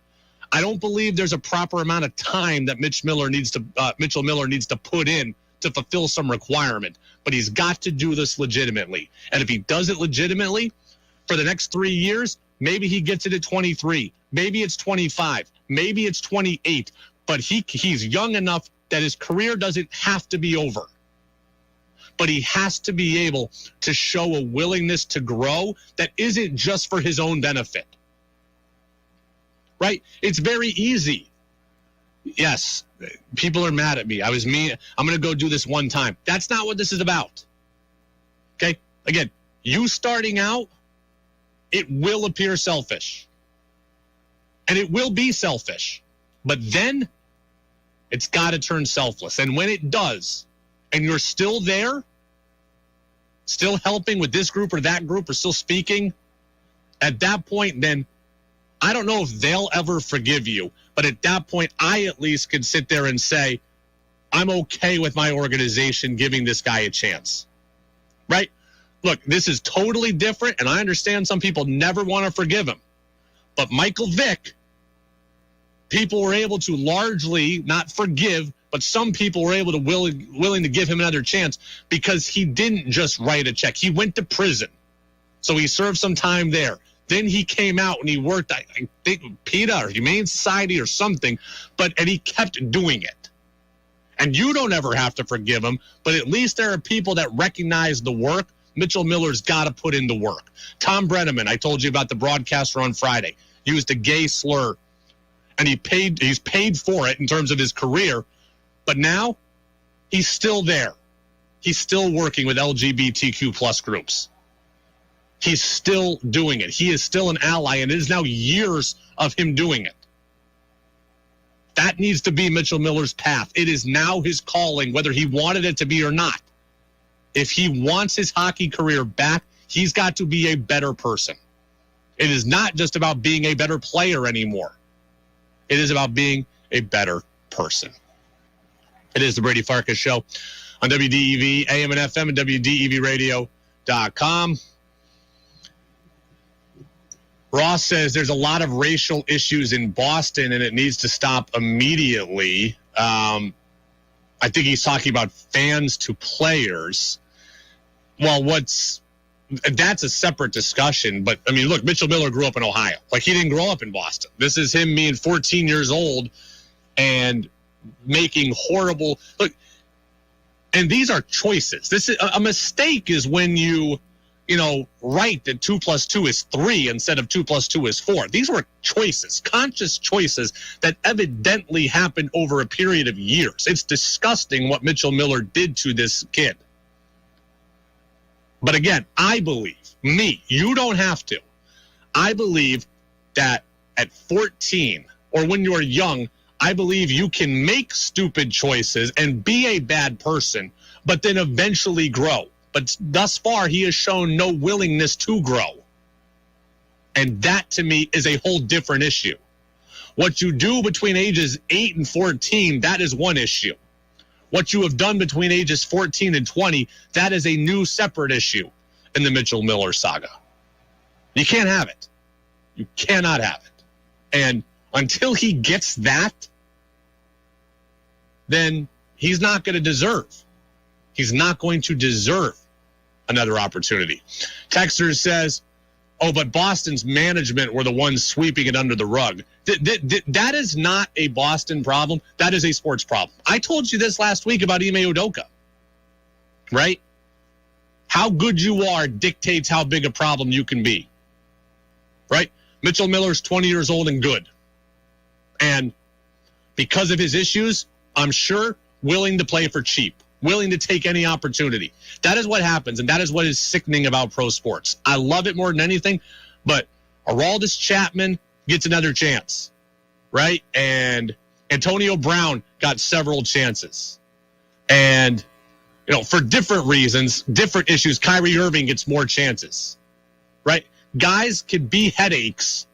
I don't believe there's a proper amount of time that Mitchell Miller needs to put in to fulfill some requirement, but he's got to do this legitimately. And if he does it legitimately for the next 3 years, maybe he gets it at 23, maybe it's 25, maybe it's 28, but he's young enough that his career doesn't have to be over. But he has to be able to show a willingness to grow that isn't just for his own benefit. Right? It's very easy. Yes, people are mad at me. I was mean. I'm going to go do this one time. That's not what this is about. Okay? Again, you starting out, it will appear selfish. And it will be selfish. But then it's got to turn selfless. And when it does, and you're still there, still helping with this group or that group, or still speaking, at that point, then I don't know if they'll ever forgive you. But at that point, I at least could sit there and say, I'm okay with my organization giving this guy a chance. Right? Look, this is totally different, and I understand some people never want to forgive him. But Michael Vick, people were able to largely not forgive, but some people were able to willing to give him another chance because he didn't just write a check. He went to prison. So he served some time there. Then he came out and he worked, I think, PETA or Humane Society or something, and he kept doing it. And you don't ever have to forgive him, but at least there are people that recognize the work. Mitchell Miller's got to put in the work. Tom Brenneman, I told you about the broadcaster on Friday, used a gay slur, and he's paid for it in terms of his career, but now he's still there. He's still working with LGBTQ plus groups. He's still doing it. He is still an ally, and it is now years of him doing it. That needs to be Mitchell Miller's path. It is now his calling, whether he wanted it to be or not. If he wants his hockey career back, he's got to be a better person. It is not just about being a better player anymore. It is about being a better person. It is the Brady Farkas Show on WDEV, AM and FM, and WDEVradio.com. Ross says there's a lot of racial issues in Boston and it needs to stop immediately. I think he's talking about fans to players. Well, that's a separate discussion. But, I mean, look, Mitchell Miller grew up in Ohio. Like, he didn't grow up in Boston. This is him being 14 years old and making horrible – look, and these are choices. This is a mistake is when you write that 2 + 2 is 3 instead of 2 + 2 is 4. These were choices, conscious choices that evidently happened over a period of years. It's disgusting what Mitchell Miller did to this kid. But again, I believe, you don't have to. I believe that at 14 or when you're young, I believe you can make stupid choices and be a bad person, but then eventually grow. But thus far, he has shown no willingness to grow. And that, to me, is a whole different issue. What you do between ages 8 and 14, that is one issue. What you have done between ages 14 and 20, that is a new separate issue in the Mitchell Miller saga. You can't have it. You cannot have it. And until he gets that, then he's not going to deserve. He's not going to deserve another opportunity. Texter says, but Boston's management were the ones sweeping it under the rug. That is not a Boston problem. That is a sports problem. I told you this last week about Ime Udoka, right? How good you are dictates how big a problem you can be, right? Mitchell Miller's 20 years old and good. And because of his issues, I'm sure willing to play for cheap. willing to take any opportunity. That is what happens, and that is what is sickening about pro sports. I love it more than anything, but Aroldis Chapman gets another chance, right? And Antonio Brown got several chances. And, for different reasons, different issues, Kyrie Irving gets more chances, right? Guys can be headaches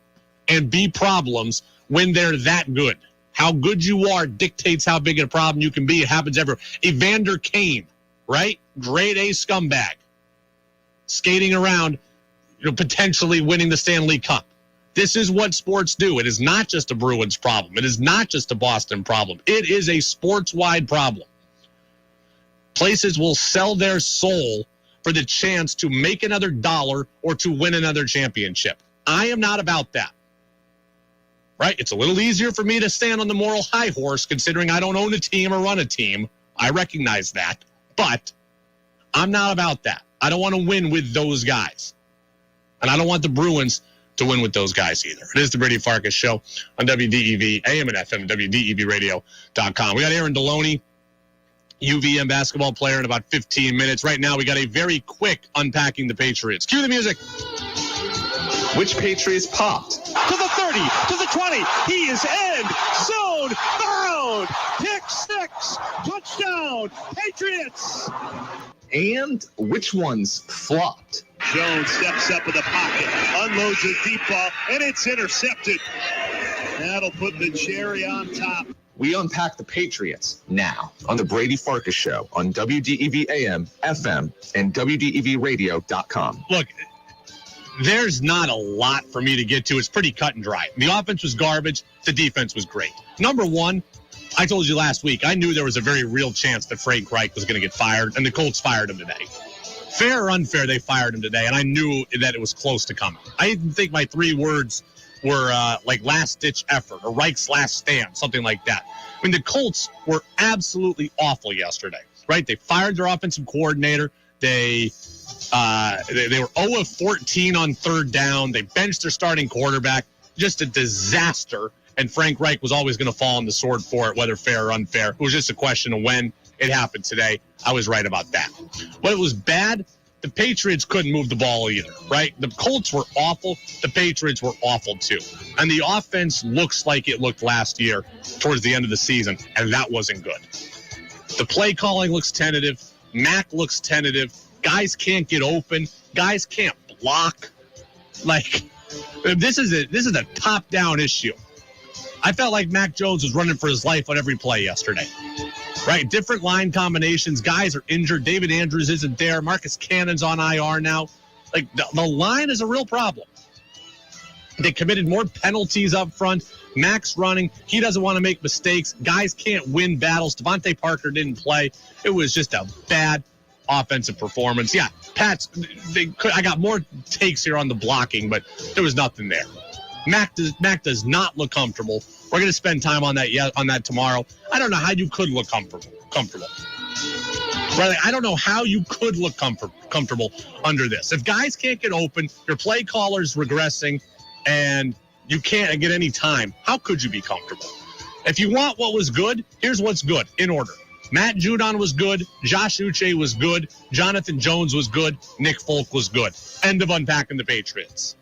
and be problems when they're that good. How good you are dictates how big a problem you can be. It happens everywhere. Evander Kane, right? Grade A scumbag. Skating around, potentially winning the Stanley Cup. This is what sports do. It is not just a Bruins problem. It is not just a Boston problem. It is a sports-wide problem. Places will sell their soul for the chance to make another dollar or to win another championship. I am not about that. Right? It's a little easier for me to stand on the moral high horse considering I don't own a team or run a team. I recognize that. But I'm not about that. I don't want to win with those guys. And I don't want the Bruins to win with those guys either. It is the Brady Farkas Show on WDEV, AM and FM, WDEVradio.com. We got Aaron Deloney, UVM basketball player, in about 15 minutes. Right now, we got a very quick unpacking the Patriots. Cue the music. Which Patriots popped? To the 30, to the 20. He is end zone bound. Pick 6. Touchdown. Patriots. And which ones flopped? Jones steps up in the pocket, unloads a deep ball, and it's intercepted. That'll put the cherry on top. We unpack the Patriots now on the Brady Farkas Show on WDEV AM, FM, and WDEVradio.com. Look, there's not a lot for me to get to. It's pretty cut and dry. The offense was garbage. The defense was great. Number one, I told you last week, I knew there was a very real chance that Frank Reich was going to get fired, and the Colts fired him today. Fair or unfair, they fired him today, and I knew that it was close to coming. I didn't think my 3 words were like last-ditch effort or Reich's last stand, something like that. I mean, the Colts were absolutely awful yesterday, right? They fired their offensive coordinator. They were 0 of 14 on third down. They benched their starting quarterback. Just a disaster. And Frank Reich was always going to fall on the sword for it, whether fair or unfair. It was just a question of when. It happened today. I was right about that. But it was bad. The Patriots couldn't move the ball either, right? The Colts were awful. The Patriots were awful too. And the offense looks like it looked last year towards the end of the season, and that wasn't good. The play calling looks tentative. Mac looks tentative. Guys can't get open. Guys can't block. Like, this is a top-down issue. I felt like Mac Jones was running for his life on every play yesterday. Right? Different line combinations. Guys are injured. David Andrews isn't there. Marcus Cannon's on IR now. Like, the line is a real problem. They committed more penalties up front. Mac's running. He doesn't want to make mistakes. Guys can't win battles. Devontae Parker didn't play. It was just a bad offensive performance. Yeah, Pats, I got more takes here on the blocking, but there was nothing there. Mac does not look comfortable. We're going to spend time on that tomorrow. I don't know how you could look comfortable. Right? I don't know how you could look comfortable under this. If guys can't get open, your play caller's regressing, and you can't get any time, how could you be comfortable? If you want what was good, here's what's good in order. Matt Judon was good. Josh Uche was good. Jonathan Jones was good. Nick Folk was good. End of unpacking the Patriots.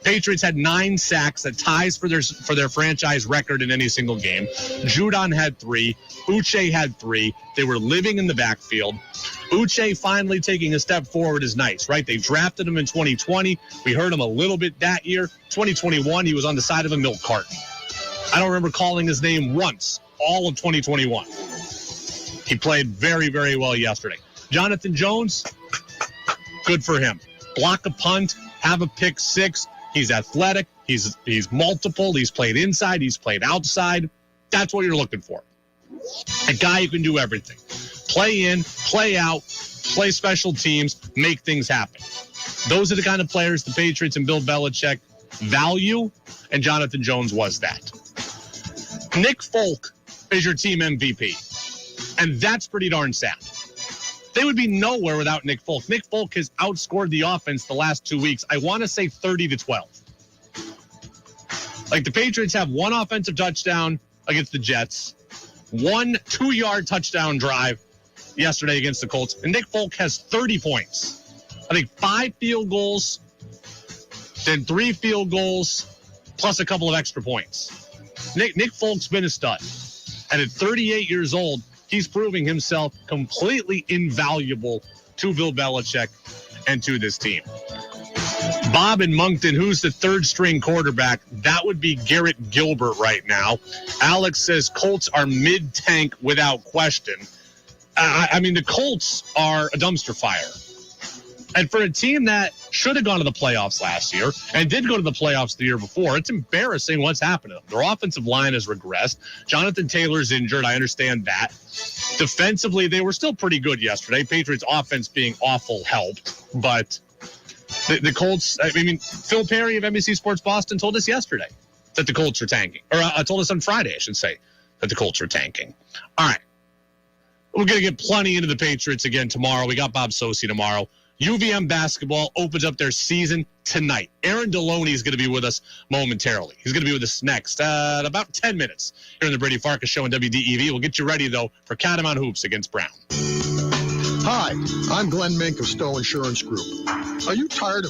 Patriots had 9 sacks, that ties for their franchise record in any single game. Judon had 3. Uche had 3. They were living in the backfield. Uche finally taking a step forward is nice, right? They drafted him in 2020. We heard him a little bit that year. 2021, he was on the side of a milk carton. I don't remember calling his name once all of 2021. He played very, very well yesterday. Jonathan Jones, good for him. Block a punt, have a pick 6. He's athletic. He's multiple. He's played inside. He's played outside. That's what you're looking for. A guy who can do everything. Play in, play out, play special teams, make things happen. Those are the kind of players the Patriots and Bill Belichick value, and Jonathan Jones was that. Nick Folk is your team MVP, and that's pretty darn sad. They would be nowhere without Nick Folk. Nick Folk has outscored the offense the last 2 weeks. I want to say 30-12. Like, the Patriots have 1 offensive touchdown against the Jets, 1 2-yard touchdown drive yesterday against the Colts, and Nick Folk has 30 points. I think 5 field goals, then 3 field goals, plus a couple of extra points. Nick Folk's been a stud. And at 38 years old, he's proving himself completely invaluable to Bill Belichick and to this team. Bob in Moncton, who's the third-string quarterback? That would be Garrett Gilbert right now. Alex says Colts are mid-tank without question. I mean, the Colts are a dumpster fire. And for a team that should have gone to the playoffs last year and did go to the playoffs the year before, it's embarrassing what's happened to them. Their offensive line has regressed. Jonathan Taylor's injured. I understand that. Defensively, they were still pretty good yesterday. Patriots' offense being awful helped. But the Colts, I mean, Phil Perry of NBC Sports Boston told us yesterday that the Colts are tanking. Or told us on Friday, I should say, that the Colts are tanking. All right. We're going to get plenty into the Patriots again tomorrow. We got Bob Sosi tomorrow. UVM basketball opens up their season tonight. Aaron Deloney is going to be with us momentarily. He's going to be with us next about 10 minutes here on the Brady Farkas Show on WDEV. We'll get you ready, though, for Catamount Hoops against Brown. Hi, I'm Glenn Mink of Stowe Insurance Group. Are you tired of